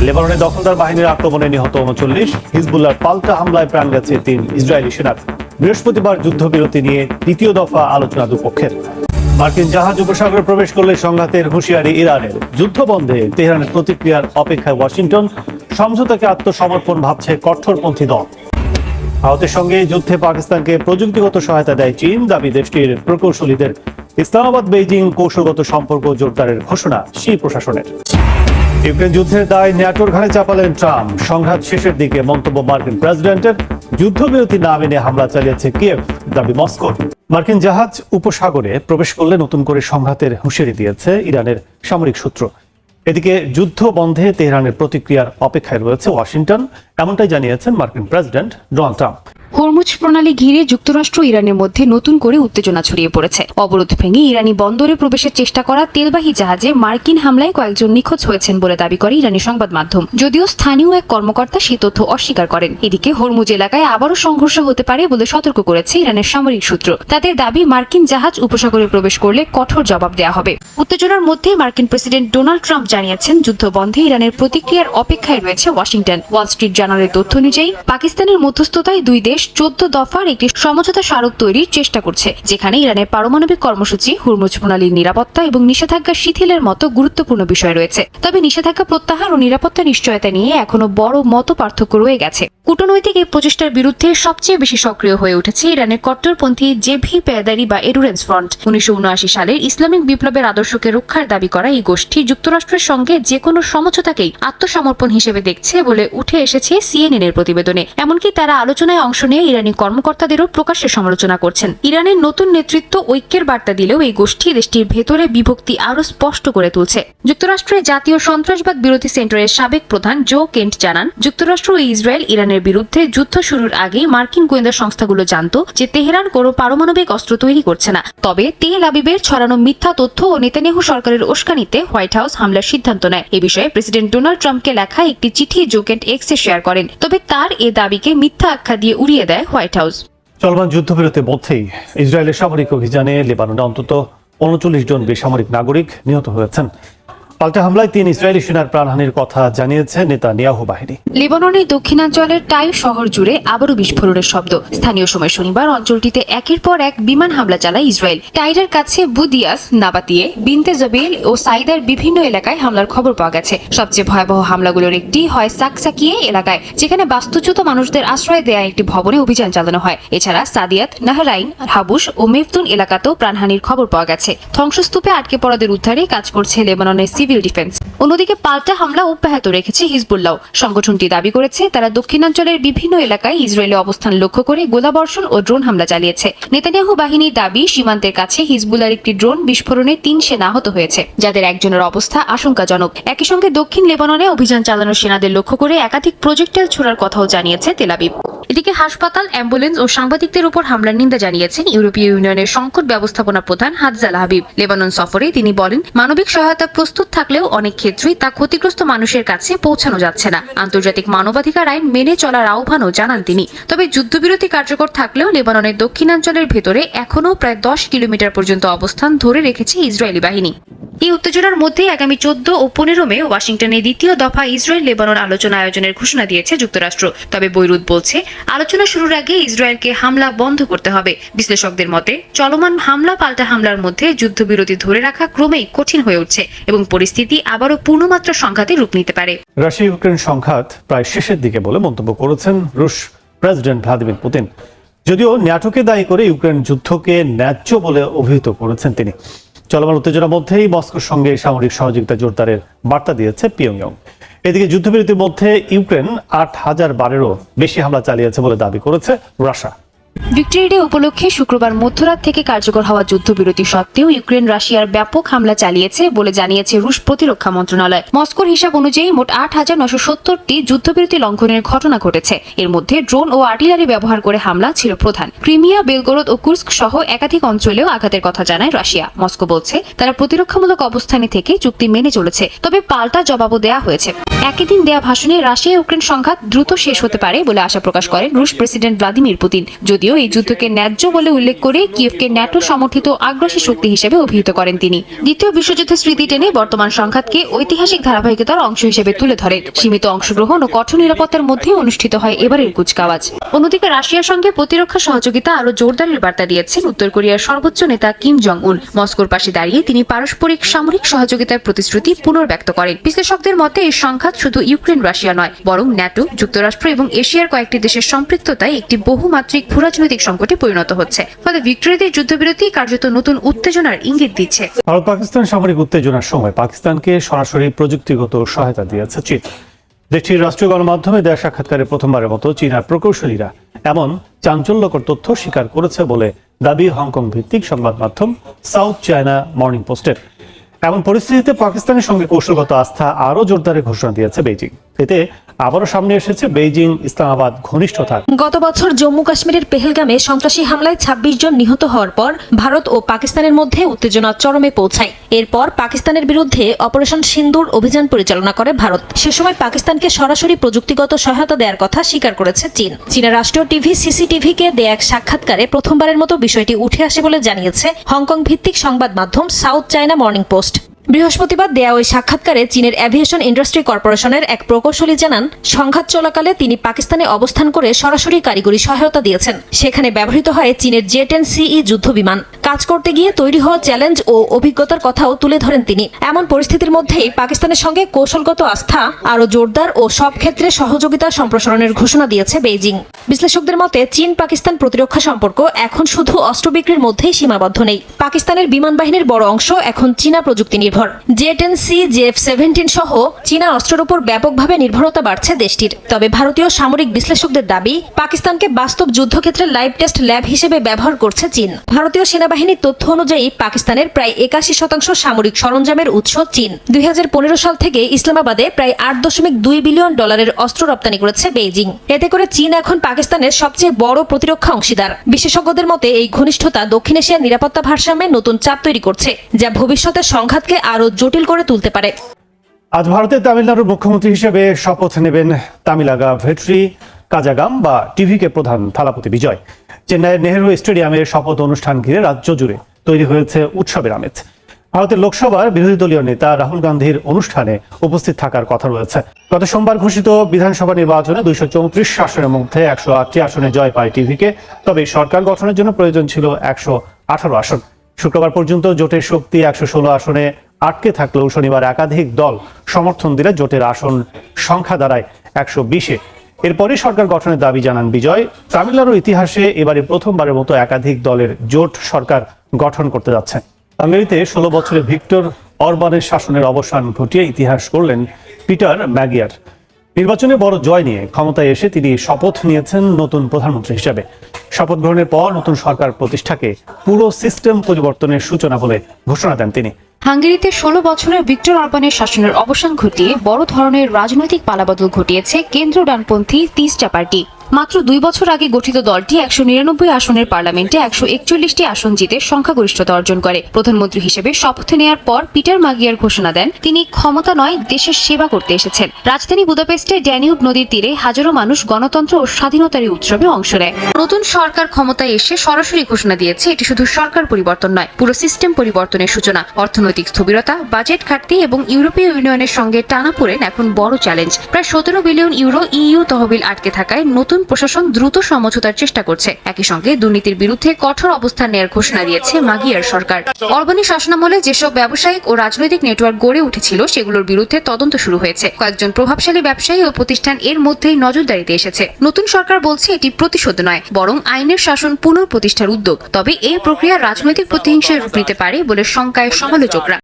লেবাননে দখলদার বাহিনীর আক্রমণে নিহত ৩৯, হিজবুল্লাহর পাল্টা হামলায় প্রাণ গেছে ৩ ইসরায়েলি সেনার। বৃহস্পতিবার যুদ্ধবিরতি নিয়ে দ্বিতীয় দফা আলোচনা দুপক্ষের। মার্কিন জাহাজ উপসাগরে প্রবেশ করলে সংঘাতের হুঁশিয়ারি ইরানের। যুদ্ধ বন্ধে তেহরানের প্রতিক্রিয়ার অপেক্ষায় ওয়াশিংটন। সমঝোতাকে আত্মসমর্পণ ভাবছে কঠোরপন্থী দল। ভারতের সঙ্গে যুদ্ধে পাকিস্তানকে প্রযুক্তিগত সহায়তা দেয় চীন, দাবি দেশটির প্রকৌশলীদের। ইসলামাবাদ বেইজিং কৌশলগত সম্পর্ক জোরদারের ঘোষণা শি প্রশাসনের। ইউক্রেন যুদ্ধের দায় ন্যাটোর ঘাড়ে চাপালেন ট্রাম্প। সংঘাত শেষের দিকে মন্তব্য মার্কিন প্রেসিডেন্টের। যুদ্ধবিরতি না মেনে হামলা চালিয়েছে কিয়েভ, দাবি মস্কোর। মার্কিন জাহাজ উপসাগরে প্রবেশ করলে নতুন করে সংঘাতের হুঁশিয়ারি দিয়েছে ইরানের সামরিক সূত্র। এদিকে যুদ্ধ বন্ধে তেহরানের প্রতিক্রিয়ার অপেক্ষায় রয়েছে ওয়াশিংটন, এমনটাই জানিয়েছেন মার্কিন প্রেসিডেন্ট ডোনাল্ড ট্রাম্প। হরমুজ প্রণালী ঘিরে যুক্তরাষ্ট্র ইরানের মধ্যে নতুন করে উত্তেজনা ছড়িয়ে পড়েছে। অবরোধ ভেঙে ইরানি বন্দরে প্রবেশের চেষ্টা করা তেলবাহী জাহাজে মার্কিন হামলায় কয়েকজন নিখোঁজ হয়েছেন বলে দাবি করে ইরানি সংবাদ মাধ্যম। যদিও স্থানীয় এক কর্মকর্তা সেই তথ্য অস্বীকার করেন। এদিকে হরমুজ এলাকায় আবারও সংঘর্ষ হতে পারে বলে সতর্ক করেছে ইরানের সামরিক সূত্র। তাদের দাবি, মার্কিন জাহাজ উপসাগরে প্রবেশ করলে কঠোর জবাব দেওয়া হবে। উত্তেজনার মধ্যে মার্কিন প্রেসিডেন্ট ডোনাল্ড ট্রাম্প জানিয়েছেন, যুদ্ধ বন্ধে ইরানের প্রতিক্রিয়ার অপেক্ষায় রয়েছে ওয়াশিংটন। ওয়াল স্ট্রিট জার্নালের তথ্য অনুযায়ী পাকিস্তানের মধ্যস্থতায় দুই দেশ 14 দফার একটি সমঝোতা স্মারক তৈরির চেষ্টা করছে, যেখানে ইরানের পারমাণবিক কর্মসূচি, হরমুজ প্রণালীর নিরাপত্তা এবং নিষেধাজ্ঞা শিথিলের মতো গুরুত্বপূর্ণ বিষয় রয়েছে। তবে নিষেধাজ্ঞা প্রত্যাহার ও নিরাপত্তা নিশ্চয়তা নিয়ে এখনো বড় মত পার্থক্য রয়ে গেছে। কূটনৈতিক এই প্রচেষ্টার বিরুদ্ধে সবচেয়ে বেশি সক্রিয় হয়ে উঠেছে ইরানের কট্টরপন্থী জেভি পেয়াদারি বা এডুরেন্স ফ্রন্ট। 1979 সালের ইসলামিক বিপ্লবের আদর্শকে রক্ষার দাবি করা এই গোষ্ঠী যুক্তরাষ্ট্রের সঙ্গে যে কোনো সমঝোতাকেই আত্মসমর্পণ হিসেবে দেখছে বলে উঠে এসেছে সিএনএন এর প্রতিবেদনে। এমনকি তারা আলোচনায় অংশ নিয়ে ইরানি কর্মকর্তাদেরও প্রকাশ্যে সমালোচনা করছেন। ইরানের নতুন নেতৃত্ব ঐক্যের বার্তা দিলেও এই গোষ্ঠী দেশটির ভেতরে বিভক্তি আরো স্পষ্ট করে তুলছে। যুক্তরাষ্ট্রের জাতীয় সন্ত্রাসবাদ বিরোধী সেন্টারের সাবেক প্রধান জো কেন্ট জানান, যুক্তরাষ্ট্র ও ইসরায়েল ইরানের বিরুদ্ধে যুদ্ধ শুরুর আগেই মার্কিন গোয়েন্দা সংস্থাগুলো জানত যে তেহরান কোনো পারমাণবিক অস্ত্র তৈরি করছে না। তবে তেল আবিবের ছড়ানো মিথ্যা তথ্য ও নেতানিয়াহু সরকারের উস্কানিতে হোয়াইট হাউস হামলার সিদ্ধান্ত নেয়। এ বিষয়ে প্রেসিডেন্ট ডোনাল্ড ট্রাম্পকে লেখা একটি চিঠি জো কেন্ট এক্সে শেয়ার করেন। তবে তার এ দাবিকে মিথ্যা আখ্যা দিয়ে উড়িয়ে দেয় হোয়াইট হাউস। চলমান যুদ্ধবিরতির মধ্যেই ইসরায়েলের সামরিক অভিযানে লেবাননে অন্তত ৩৯ জন বেসামরিক নাগরিক নিহত হয়েছেন। পাল্টা হামলায় ৩ ইসরায়েলি সেনার প্রাণহানির কথা জানিয়েছে নেতানিয়াহু বাহিনী। লেবাননের দক্ষিণাঞ্চলের টাইর শহর জুড়ে আবারও বিস্ফোরণের শব্দ। স্থানীয় সময় শনিবার অঞ্চলটিতে একের পর এক বিমান হামলা চালায় ইসরায়েল। টাইরের কাছে বুদিয়াস, নাবাতিয়ে, বিনতে জবেল ও সাইদার বিভিন্ন এলাকায় হামলার খবর পাওয়া গেছে। সবচেয়ে ভয়াবহ হামলাগুলোর একটি হয় সাকসাকিয়ে এলাকায়, যেখানে বাস্তুচ্যুত মানুষদের আশ্রয় দেয়া একটি ভবনে অভিযান চালানো হয়। এছাড়া সাদিয়াত, নাহরাইন, হাবুস ও মেফতুন এলাকাতেও প্রাণহানির খবর পাওয়া গেছে। ধ্বংসস্তূপে আটকে পড়াদের উদ্ধারে কাজ করছে লেবাননের সিভিল ডিফেন্স। অন্যদিকে পাল্টা হামলা অব্যাহত রেখেছে হিজবুল্লাহ। সংগঠনটি দাবি করেছে তারা দক্ষিণাঞ্চলের বিভিন্ন এলাকায় ইসরায়েলি অবস্থান লক্ষ্য করে গোলাবর্ষণ ও ড্রোন হামলা চালিয়েছে। নেতানিয়াহু বাহিনীর দাবি, সীমান্তের কাছে হিজবুল্লাহর একটি ড্রোন বিস্ফোরণে ৩ সেনা আহত হয়েছে, যাদের একজনের অবস্থা আশঙ্কাজনক। একই সঙ্গে দক্ষিণ লেবাননে অভিযান চালানো সেনাদের লক্ষ্য করে একাধিক প্রজেক্টাইল ছোড়ার কথাও জানিয়েছে তেল আবিব। এদিকে হাসপাতাল, অ্যাম্বুলেন্স ও সাংবাদিকদের উপর হামলার নিন্দা জানিয়েছেন ইউরোপীয় ইউনিয়নের সংকট ব্যবস্থাপনা প্রধান হাদজাল হাবিব। লেবানন সফরে তিনি বলেন, মানবিক সহায়তা প্রস্তুত থাকলেও অনেক ক্ষেত্রেই তা ক্ষতিগ্রস্ত মানুষের কাছে পৌঁছানো যাচ্ছে না। আন্তর্জাতিক মানবাধিকার আইন মেনে চলার আহ্বানও জানান তিনি। তবে যুদ্ধবিরতি কার্যকর থাকলেও লেবাননের দক্ষিণাঞ্চলের ভেতরে এখনও প্রায় 10 কিলোমিটার পর্যন্ত অবস্থান ধরে রেখেছে ইসরায়েলি বাহিনী। এই উত্তেজনার মধ্যে আগামী 14 ও 15 মে ওয়াশিংটনে দ্বিতীয় দফা ইসরায়েল লেবানন আলোচনা আয়োজনের ঘোষণা দিয়েছে যুক্তরাষ্ট্র। তবে বৈরুত বলছে, আলোচনা শুরুর আগে ইসরায়েলকে হামলা বন্ধ করতে হবে। বিশ্লেষকদের মতে, চলমান হামলা পাল্টা হামলার মধ্যে যুদ্ধবিরতি ধরে রাখা ক্রমেই কঠিন হয়ে উঠছে এবং পরিস্থিতি আবারও পূর্ণমাত্রা সংঘাতে রূপ নিতে পারে। রাশিয়া ইউক্রেন সংঘাত প্রায় শেষের দিকে বলে মন্তব্য করেছেন রুশ প্রেসিডেন্ট ভ্লাদিমির পুতিন। যদিও ন্যাটোকে দায়ী করে ইউক্রেন যুদ্ধকে ন্যায্য বলে অভিহিত করেছেন তিনি। চলমান উত্তেজনার মধ্যেই মস্কোর সঙ্গে সামরিক সহযোগিতা জোরদারের বার্তা দিয়েছে পিয়ংইয়ং। এদিকে যুদ্ধবিরতির মধ্যে ইউক্রেন ৮,০০০ বারেরও বেশি হামলা চালিয়েছে বলে দাবি করেছে রাশিয়া। ভিক্টরি ডে উপলক্ষে শুক্রবার মধ্যরাত থেকে কার্যকর হওয়া যুদ্ধবিরতি সত্ত্বেও ইউক্রেন রাশিয়ার ব্যাপক হামলা চালিয়েছে বলে জানিয়েছে রুশ প্রতিরক্ষা মন্ত্রণালয়। মস্কোর হিসাব অনুযায়ী মোট ৮,৯৭০টি যুদ্ধবিরতি লঙ্ঘনের ঘটনা ঘটেছে। এর মধ্যে ড্রোন ও আর্টিলারি ব্যবহার করে হামলা ছিল প্রধান। ক্রিমিয়া, বেলগোরদ ও কুর্স্ক সহ একাধিক অঞ্চলেও আঘাতের কথা জানায় রাশিয়া। মস্কো বলছে তারা প্রতিরক্ষামূলক অবস্থানে থেকে চুক্তি মেনে চলেছে, তবে পাল্টা জবাবও দেয়া হয়েছে। একই দিন দেয়া ভাষণে রাশিয়া ইউক্রেন সংঘাত দ্রুত শেষ হতে পারে বলে আশা প্রকাশ করেন রুশ প্রেসিডেন্ট ভ্লাদিমির পুতিন। যদিও এই যুদ্ধকে ন্যায্য বলে উল্লেখ করে কিয়েভকে ন্যাটো সমর্থিত আগ্রাসী শক্তি হিসেবে অভিহিত করেন তিনি। দ্বিতীয় বিশ্বযুদ্ধের স্মৃতি টেনে বর্তমান সংঘাতকে ঐতিহাসিক ধারাবাহিকতার অংশ হিসেবে তুলে ধরেন। সীমিত অংশগ্রহণ ও কঠোর নিরাপত্তার মধ্যে অনুষ্ঠিত হয় এবারের কুচকাওয়াজ। অন্যদিকে রাশিয়ার সঙ্গে প্রতিরক্ষা সহযোগিতা আরও জোরদারের বার্তা দিয়েছেন উত্তর কোরিয়ার সর্বোচ্চ নেতা কিম জং উন। মস্কোর পাশে দাঁড়িয়ে তিনি পারস্পরিক সামরিক সহযোগিতার প্রতিশ্রুতি পুনর্ব্যক্ত করেন। বিশ্লেষকদের মতে এই সংঘাত শুধু ইউক্রেন রাশিয়া নয়, বরং ন্যাটো, যুক্তরাষ্ট্র এবং এশিয়ার কয়েকটি দেশের সম্পৃক্ততায় একটি বহুমাত্রিক ভূরাজনৈতিক সংকটে পরিণত হচ্ছে। ফলে ভিক্টোরিয়াদের যুদ্ধবিরতি কার্যত নতুন উত্তেজনার ইঙ্গিত দিচ্ছে। ভারত পাকিস্তান সামরিক উত্তেজনার সময় পাকিস্তানকে সরাসরি প্রযুক্তিগত সহায়তা দিয়েছে চীন। দেশটির রাষ্ট্রীয় গণমাধ্যমে দেয়া সাক্ষাৎকারে প্রথমবারের মতো চীনা প্রকৌশলীরা এমন চাঞ্চল্যকর তথ্য স্বীকার করেছে বলে দাবি হংকং ভিত্তিক সংবাদ মাধ্যম সাউথ চায়না মর্নিং পোস্টের। এমন পরিস্থিতিতে পাকিস্তানের সঙ্গে কৌশলগত আস্থা আরও জোরদারের ঘোষণা দিয়েছে বেইজিং। এতে আবারও সামনে এসেছে বেইজিং ইসলামাবাদ ঘনিষ্ঠতা। গত বছর জম্মু কাশ্মীরের পেহেলগামে সন্ত্রাসী হামলায় ২৬ জন নিহত হওয়ার পর ভারত ও পাকিস্তানের মধ্যে উত্তেজনা চরমে পৌঁছায়। এরপর পাকিস্তানের বিরুদ্ধে অপারেশন সিন্দুর অভিযান পরিচালনা করে ভারত। সে সময় পাকিস্তানকে সরাসরি প্রযুক্তিগত সহায়তা দেওয়ার কথা স্বীকার করেছে চীন। চীনের রাষ্ট্রীয় টিভি সিসিটিভিকে দেয়া এক সাক্ষাৎকারে প্রথমবারের মতো বিষয়টি উঠে আসে বলে জানিয়েছে হংকং ভিত্তিক সংবাদ মাধ্যম সাউথ চায়না মর্নিং পোস্ট। বৃহস্পতিবার দেয়া ওই সাক্ষাৎকারে চীনের অ্যাভিয়েশন ইন্ডাস্ট্রি কর্পোরেশনের এক প্রকৌশলী জানান, সংঘাত চলাকালে তিনি পাকিস্তানে অবস্থান করে সরাসরি কারিগরি সহায়তা দিয়েছেন। সেখানে ব্যবহৃত হয় চীনের জে-10CE যুদ্ধ বিমান। কাজ করতে গিয়ে তৈরি হওয়া চ্যালেঞ্জ ও অভিজ্ঞতার কথাও তুলে ধরেন তিনি। এমন পরিস্থিতির মধ্যেই পাকিস্তানের সঙ্গে কৌশলগত আস্থা আরও জোরদার ও সব ক্ষেত্রে সহযোগিতা সম্প্রসারণের ঘোষণা দিয়েছে বেইজিং। বিশ্লেষকদের মতে চীন পাকিস্তান প্রতিরক্ষা সম্পর্ক এখন শুধু অস্ত্র বিক্রির মধ্যেই সীমাবদ্ধ নেই। পাকিস্তানের বিমান বাহিনীর বড় অংশ এখন চীনা প্রযুক্তি নির্ভর। জে-10C, জে-F-17 সহ চীনা অস্ত্রের উপর ব্যাপকভাবে নির্ভরতা বাড়ছে দেশটির। তবে ভারতীয় সামরিক বিশ্লেষকদের দাবি, পাকিস্তানকে বাস্তব যুদ্ধক্ষেত্রে লাইভ টেস্ট ল্যাব হিসেবে ব্যবহার করছে চীন। ভারতীয় সেনাবাহিনীর তথ্য অনুযায়ী পাকিস্তানের প্রায় ৮১% সামরিক সরঞ্জামের উৎস চীন। ২০১৫ সাল থেকে ইসলামাবাদে প্রায় $৮.২ বিলিয়ন অস্ত্র রপ্তানি করেছে বেইজিং। এতে করে চীন এখন পাকিস্তানের সবচেয়ে বড় প্রতিরক্ষা অংশীদার। বিশেষজ্ঞদের মতে এই ঘনিষ্ঠতা দক্ষিণ এশিয়ার নিরাপত্তা ভারসাম্যে নতুন চাপ তৈরি করছে, যা ভবিষ্যতের সংঘাতকে আরও জটিল করে তুলতে পারে। আজ ভারতের তামিলনাড়ুর মুখ্যমন্ত্রী হিসেবে শপথ নেবেন তামিলাগা ভেট্রি কাজাগাম বা টিভিকে প্রধান থালাপতি বিজয়। চেন্নাইয়ের নেহেরু স্টেডিয়ামের শপথ অনুষ্ঠান ঘিরে রাজ্য জুড়ে তৈরি হয়েছে উৎসবের আমেজ। ভারতের লোকসভার বিরোধী দলীয় নেতা রাহুল গান্ধীর অনুষ্ঠানে উপস্থিত থাকার কথা রয়েছে। গত সোমবার ঘোষিত বিধানসভা নির্বাচনে ২৩৪ আসনের মধ্যে ১০৮টি আসনে জয় পায় টিভিকে। তবে সরকার গঠনের জন্য প্রয়োজন ছিল ১১৮ আসন। শুক্রবার পর্যন্ত জোটের শক্তি ১১৬ আসনে আটকে থাকলেও শনিবার একাধিক দল সমর্থন দিলে জোটের আসন সংখ্যা দাঁড়ায় ১২০-এ। এরপরে সরকার গঠনের দাবি জানান বিজয়। তামিলনাড়ুর ইতিহাসে এবারে প্রথমবারের মতো একাধিক দলের জোট সরকার গঠন করতে যাচ্ছে। হাঙ্গেরিতে ১৬ বছরে ভিক্টর অরবানের শাসনের অবসান ঘটিয়ে ইতিহাস করলেন পিটার ম্যাগিয়ার। নির্বাচনে বড় জয় নিয়ে ক্ষমতায় এসে তিনি শপথ নিয়েছেন নতুন প্রধানমন্ত্রী হিসেবে। শপথ গ্রহণের পর নতুন সরকার প্রতিষ্ঠাকে পুরো সিস্টেম পরিবর্তনের সূচনা বলে ঘোষণা দেন তিনি। হাঙ্গেরিতে ১৬ বছরের ভিক্টর অরবানের শাসনের অবসান ঘটিয়ে বড় ধরনের রাজনৈতিক পালাবদল ঘটিয়েছে কেন্দ্র ডানপন্থী তিস্টা পার্টি। মাত্র ২ বছর আগে গঠিত দলটি ১৯৯ আসনের পার্লামেন্টে ১৪১টি আসন জিতে সংখ্যাগরিষ্ঠতা অর্জন করে। প্রধানমন্ত্রী হিসেবে শপথ নেয়ার পর পিটার ম্যাগিয়ার ঘোষণা দেন, তিনি ক্ষমতা নয়, দেশের সেবা করতে এসেছেন। রাজধানী বুদাপেস্টে ড্যানিউব নদীর তীরে হাজারো মানুষ গণতন্ত্র ও স্বাধীনতার এই উৎসবে অংশ নেয়। নতুন সরকার ক্ষমতায় এসে সরাসরি ঘোষণা দিয়েছে এটি শুধু সরকার পরিবর্তন নয়, পুরো সিস্টেম পরিবর্তনের সূচনা। অর্থনৈতিক স্থবিরতা, বাজেট ঘাটতি এবং ইউরোপীয় ইউনিয়নের সঙ্গে টানাপোড়েন এখন বড় চ্যালেঞ্জ। প্রায় ১৭ বিলিয়ন ইউরো ইইউ তহবিল আটকে থাকায় নতুন প্রশাসন দ্রুত সমঝোতার চেষ্টা করছে। একই সঙ্গে দুর্নীতির বিরুদ্ধে কঠোর অবস্থান নেয়ার ঘোষণা দিয়েছে ম্যাগিয়ার সরকার। অরবানি শাসনামলে যেসব ব্যবসায়িক ও রাজনৈতিক নেটওয়ার্ক গড়ে উঠেছিল সেগুলোর বিরুদ্ধে তদন্ত শুরু হয়েছে। কয়েকজন প্রভাবশালী ব্যবসায়ী ও প্রতিষ্ঠান এর মধ্যেই নজরদারিতে এসেছে। নতুন সরকার বলছে এটি প্রতিশোধ নয়, বরং আইনের শাসন পুনঃপ্রতিষ্ঠার উদ্যোগ। তবে এই প্রক্রিয়া রাজনৈতিক প্রতিহিংসায় রূপ নিতে পারে বলে শঙ্কায় সমালোচকরা।